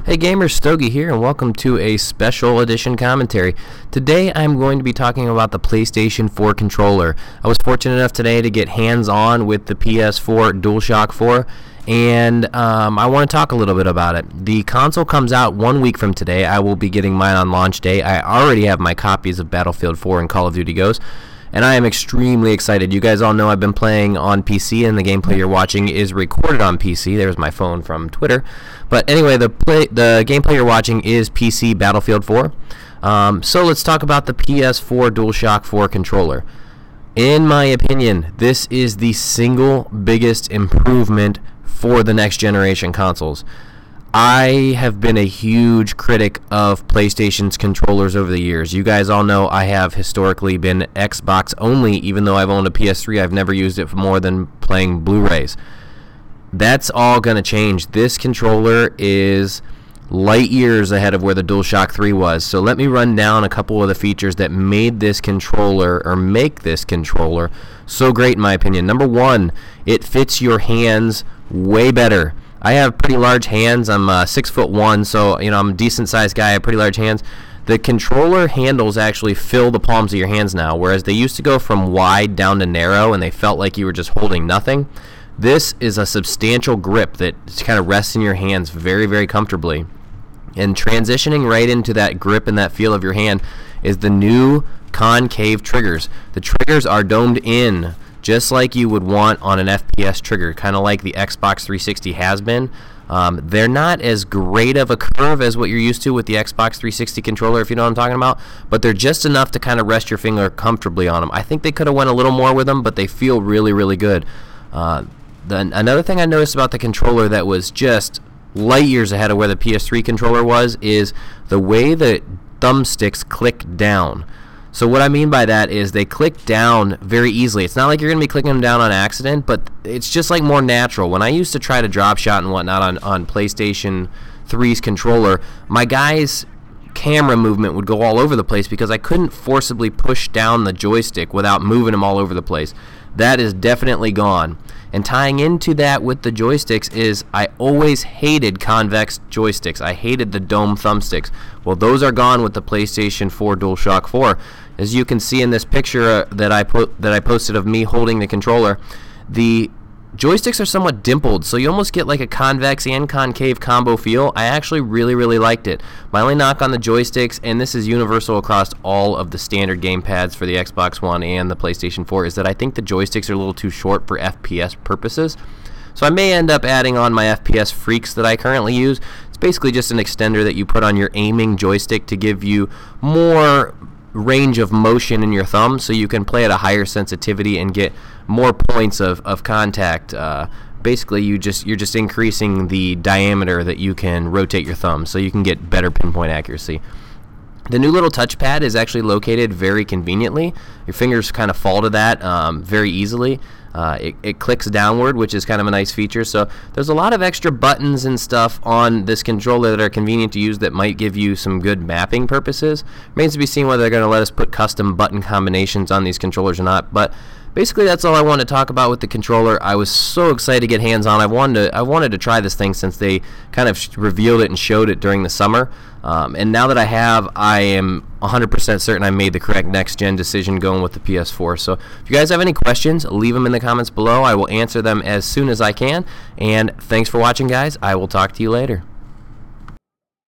Hey gamers, Stogie here, and welcome to a special edition commentary. Today I'm going to be talking about the PlayStation 4 controller. I was fortunate enough today to get hands-on with the PS4 DualShock 4, and I want to talk a little bit about it. The console comes out 1 week from today. I will be getting mine on launch day. I already have my copies of Battlefield 4 and Call of Duty Ghosts, and I am extremely excited. You guys all know I've been playing on PC, and the gameplay you're watching is recorded on PC. There's my phone from Twitter. But anyway, the gameplay you're watching is PC Battlefield 4. So let's talk about the PS4 DualShock 4 controller. In my opinion, this is the single biggest improvement for the next generation consoles. I have been a huge critic of PlayStation's controllers over the years. You guys all know I have historically been Xbox only. Even though I've owned a PS3, I've never used it for more than playing Blu-rays. That's all going to change. This controller is light years ahead of where the DualShock 3 was. So let me run down a couple of the features that made this controller, or make this controller, so great in my opinion. Number one, it fits your hands way better. I have pretty large hands. I'm 6'1", so I'm a decent sized guy. I have pretty large hands. The controller handles actually fill the palms of your hands now, whereas they used to go from wide down to narrow, and they felt like you were just holding nothing. This is a substantial grip that kind of rests in your hands very, very comfortably. And transitioning right into that grip and that feel of your hand is the new concave triggers. The triggers are domed in, just like you would want on an FPS trigger, kind of like the Xbox 360 has been. They're not as great of a curve as what you're used to with the Xbox 360 controller, if you know what I'm talking about, but they're just enough to kind of rest your finger comfortably on them. I think they could have went a little more with them, but they feel really, really good. Another thing I noticed about the controller that was just light years ahead of where the PS3 controller was is the way the thumbsticks click down. So what I mean by that is they click down very easily. It's not like you're going to be clicking them down on accident, but it's just like more natural. When I used to try to drop shot and whatnot on PlayStation 3's controller, my guy's camera movement would go all over the place because I couldn't forcibly push down the joystick without moving them all over the place. That is definitely gone. And tying into that with the joysticks is I always hated convex joysticks. I hated the dome thumbsticks. Well, those are gone with the PlayStation 4 DualShock 4. As you can see in this picture that I posted of me holding the controller, the joysticks are somewhat dimpled, so you almost get like a convex and concave combo feel. I actually really, really liked it. My only knock on the joysticks, and this is universal across all of the standard gamepads for the Xbox One and the PlayStation 4, is that I think the joysticks are a little too short for FPS purposes. So I may end up adding on my FPS Freaks that I currently use. It's basically just an extender that you put on your aiming joystick to give you more range of motion in your thumb, so you can play at a higher sensitivity and get more points of contact. Basically, you're just increasing the diameter that you can rotate your thumb, so you can get better pinpoint accuracy. The new little touchpad is actually located very conveniently. Your fingers kind of fall to that very easily. It clicks downward, which is kind of a nice feature. So there's a lot of extra buttons and stuff on this controller that are convenient to use that might give you some good mapping purposes. Remains to be seen whether they're going to let us put custom button combinations on these controllers or not. But basically, that's all I want to talk about with the controller. I was so excited to get hands-on. I wanted to try this thing since they kind of revealed it and showed it during the summer. And now that I have, I am 100% certain I made the correct next-gen decision going with the PS4. So if you guys have any questions, leave them in the comments below. I will answer them as soon as I can. And thanks for watching, guys. I will talk to you later.